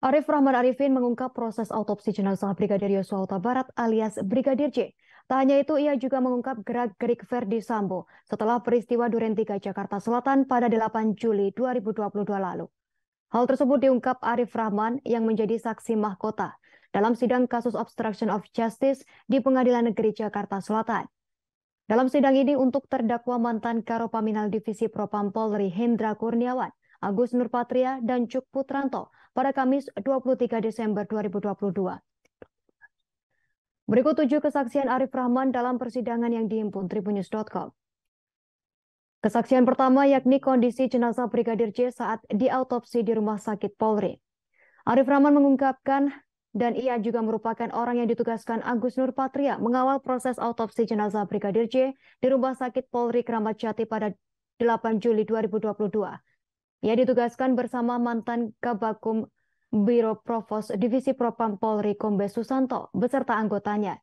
Arif Rahman Arifin mengungkap proses autopsi jenazah Brigadir Yosua Huta Barat alias Brigadir J. Tak hanya itu, ia juga mengungkap gerak-gerik Verdi Sambo setelah peristiwa Duren 3 Jakarta Selatan pada 8 Juli 2022 lalu. Hal tersebut diungkap Arif Rahman yang menjadi saksi mahkota dalam sidang kasus obstruction of justice di Pengadilan Negeri Jakarta Selatan. Dalam sidang ini untuk terdakwa mantan Karopaminal Divisi Propam Polri Hendra Kurniawan, Agus Nurpatria, dan Cuk Putranto pada Kamis 23 Desember 2022. Berikut 7 kesaksian Arif Rahman dalam persidangan yang dihimpun Tribunnews.com. Kesaksian pertama yakni kondisi jenazah Brigadir J saat diautopsi di Rumah Sakit Polri. Arif Rahman mengungkapkan dan ia juga merupakan orang yang ditugaskan Agus Nurpatria mengawal proses autopsi jenazah Brigadir J di Rumah Sakit Polri Kramat Jati pada 8 Juli 2022. Ia ditugaskan bersama mantan Kabakum Biro Provos Divisi Propam Polri Kombes Susanto beserta anggotanya.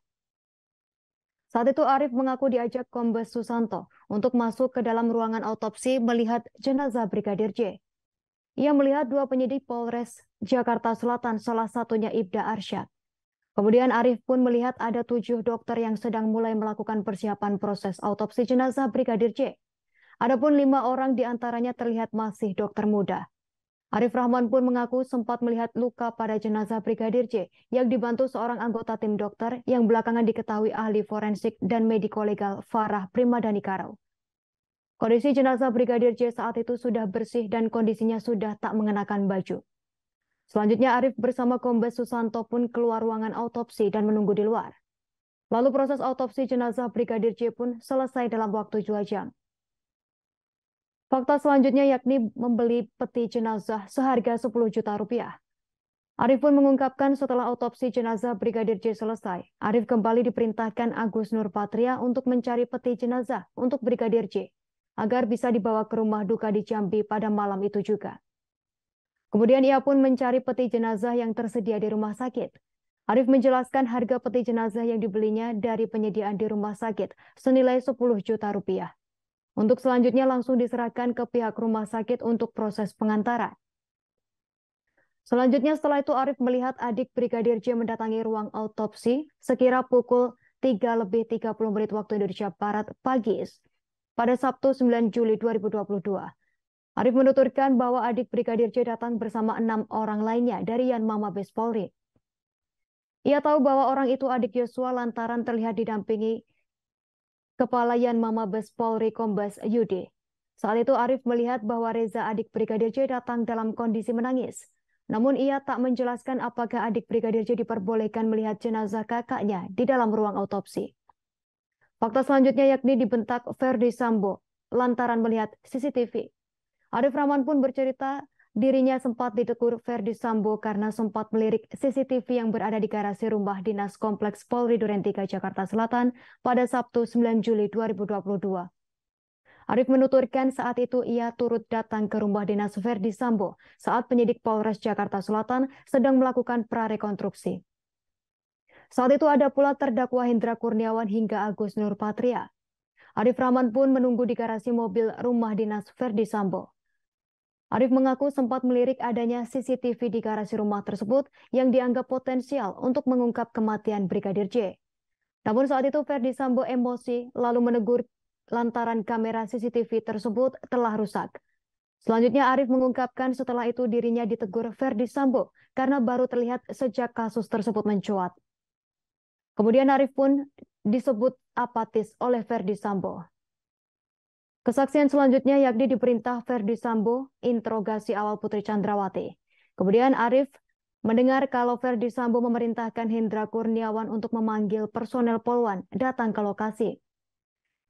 Saat itu Arif mengaku diajak Kombes Susanto untuk masuk ke dalam ruangan autopsi melihat jenazah Brigadir J. Ia melihat 2 penyidik Polres Jakarta Selatan, salah satunya Ibda Arsyad. Kemudian Arif pun melihat ada 7 dokter yang sedang mulai melakukan persiapan proses autopsi jenazah Brigadir J. Adapun 5 orang diantaranya terlihat masih dokter muda. Arif Rahman pun mengaku sempat melihat luka pada jenazah Brigadir J yang dibantu seorang anggota tim dokter yang belakangan diketahui ahli forensik dan mediko-legal Farah Primadani Karau. Kondisi jenazah Brigadir J saat itu sudah bersih dan kondisinya sudah tak mengenakan baju. Selanjutnya Arif bersama Kombes Susanto pun keluar ruangan autopsi dan menunggu di luar. Lalu proses autopsi jenazah Brigadir J pun selesai dalam waktu 2 jam. Fakta selanjutnya yakni membeli peti jenazah seharga 10 juta rupiah. Arif pun mengungkapkan setelah autopsi jenazah Brigadir J selesai, Arif kembali diperintahkan Agus Nurpatria untuk mencari peti jenazah untuk Brigadir J agar bisa dibawa ke rumah duka di Jambi pada malam itu juga. Kemudian ia pun mencari peti jenazah yang tersedia di rumah sakit. Arif menjelaskan harga peti jenazah yang dibelinya dari penyediaan di rumah sakit senilai 10 juta rupiah. Untuk selanjutnya langsung diserahkan ke pihak rumah sakit untuk proses pengantaran. Selanjutnya setelah itu Arif melihat adik Brigadir J mendatangi ruang autopsi sekira pukul 3:30 waktu Indonesia Barat pagi pada Sabtu 9 Juli 2022. Arif menuturkan bahwa adik Brigadir J datang bersama 6 orang lainnya dari Yanma Mabes Polri. Ia tahu bahwa orang itu adik Yosua lantaran terlihat didampingi Kepala Yanma Mabes Polri Kombes Yudi. Saat itu Arif melihat bahwa Reza adik Brigadir J datang dalam kondisi menangis. Namun ia tak menjelaskan apakah adik Brigadir J diperbolehkan melihat jenazah kakaknya di dalam ruang autopsi. Fakta selanjutnya yakni dibentak Verdi Sambo lantaran melihat CCTV. Arif Rahman pun bercerita dirinya sempat ditegur Verdi Sambo karena sempat melirik CCTV yang berada di garasi rumah dinas Kompleks Polri Duren 3 Jakarta Selatan pada Sabtu 9 Juli 2022. Arif menuturkan saat itu ia turut datang ke rumah dinas Verdi Sambo saat penyidik Polres Jakarta Selatan sedang melakukan prarekonstruksi. Saat itu ada pula terdakwa Hendra Kurniawan hingga Agus Nurpatria. Arif Rahman pun menunggu di garasi mobil rumah dinas Verdi Sambo. Arif mengaku sempat melirik adanya CCTV di garasi rumah tersebut yang dianggap potensial untuk mengungkap kematian Brigadir J. Namun saat itu Verdi Sambo emosi lalu menegur lantaran kamera CCTV tersebut telah rusak. Selanjutnya Arif mengungkapkan setelah itu dirinya ditegur Verdi Sambo karena baru terlihat sejak kasus tersebut mencuat. Kemudian Arif pun disebut apatis oleh Verdi Sambo. Kesaksian selanjutnya yakni diperintah Verdi Sambo interogasi awal Putri Chandrawati. Kemudian Arif mendengar kalau Verdi Sambo memerintahkan Hendra Kurniawan untuk memanggil personel Polwan datang ke lokasi.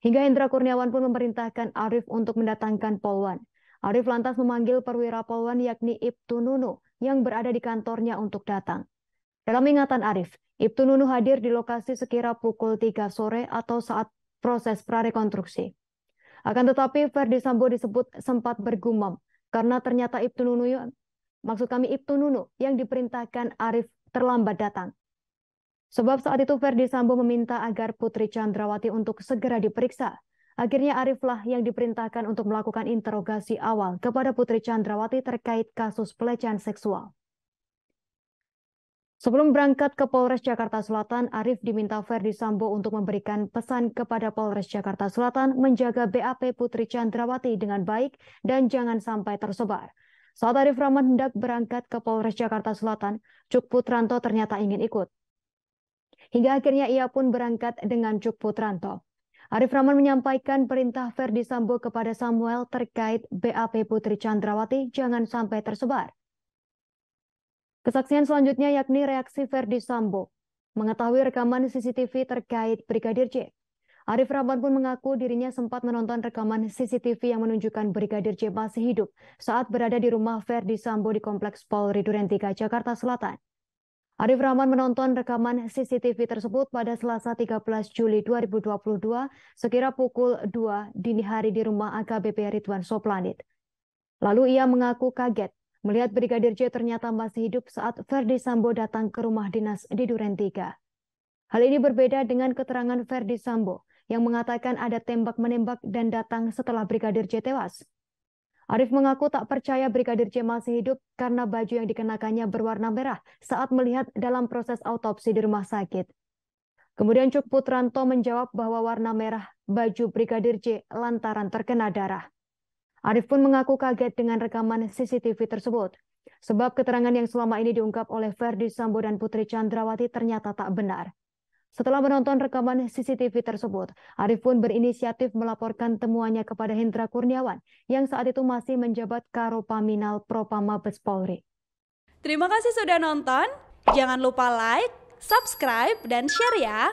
Hingga Hendra Kurniawan pun memerintahkan Arif untuk mendatangkan Polwan. Arif lantas memanggil perwira Polwan yakni Ibtu Nunu yang berada di kantornya untuk datang. Dalam ingatan Arif, Ibtu Nunu hadir di lokasi sekira pukul 3 sore atau saat proses prarekonstruksi. Akan tetapi Verdi Sambo disebut sempat bergumam karena ternyata Ibtu Nunu yang diperintahkan Arif terlambat datang. Sebab saat itu Verdi Sambo meminta agar Putri Chandrawati untuk segera diperiksa. Akhirnya Ariflah yang diperintahkan untuk melakukan interogasi awal kepada Putri Chandrawati terkait kasus pelecehan seksual. Sebelum berangkat ke Polres Jakarta Selatan, Arif diminta Verdi Sambo untuk memberikan pesan kepada Polres Jakarta Selatan menjaga BAP Putri Chandrawati dengan baik dan jangan sampai tersebar. Saat Arif Rahman hendak berangkat ke Polres Jakarta Selatan, Cuk Putranto ternyata ingin ikut. Hingga akhirnya ia pun berangkat dengan Cuk Putranto. Arif Rahman menyampaikan perintah Verdi Sambo kepada Samuel terkait BAP Putri Chandrawati jangan sampai tersebar. Kesaksian selanjutnya yakni reaksi Verdi Sambo mengetahui rekaman CCTV terkait Brigadir J. Arif Rahman pun mengaku dirinya sempat menonton rekaman CCTV yang menunjukkan Brigadir J masih hidup saat berada di rumah Verdi Sambo di Kompleks Polri Duren 3 Jakarta Selatan. Arif Rahman menonton rekaman CCTV tersebut pada Selasa 13 Juli 2022 sekira pukul 2 dini hari di rumah AKBP Ridwan Soplanit. Lalu ia mengaku kaget melihat Brigadir J ternyata masih hidup saat Verdi Sambo datang ke rumah dinas di Duren 3. Hal ini berbeda dengan keterangan Verdi Sambo yang mengatakan ada tembak-menembak dan datang setelah Brigadir J tewas. Arif mengaku tak percaya Brigadir J masih hidup karena baju yang dikenakannya berwarna merah saat melihat dalam proses autopsi di rumah sakit. Kemudian Cuk Putranto menjawab bahwa warna merah baju Brigadir J lantaran terkena darah. Arif pun mengaku kaget dengan rekaman CCTV tersebut, sebab keterangan yang selama ini diungkap oleh Verdi Sambo dan Putri Chandrawati ternyata tak benar. Setelah menonton rekaman CCTV tersebut, Arif pun berinisiatif melaporkan temuannya kepada Hendra Kurniawan yang saat itu masih menjabat Karopaminal Propam Mabes Polri. Terima kasih sudah nonton, jangan lupa like, subscribe, dan share ya!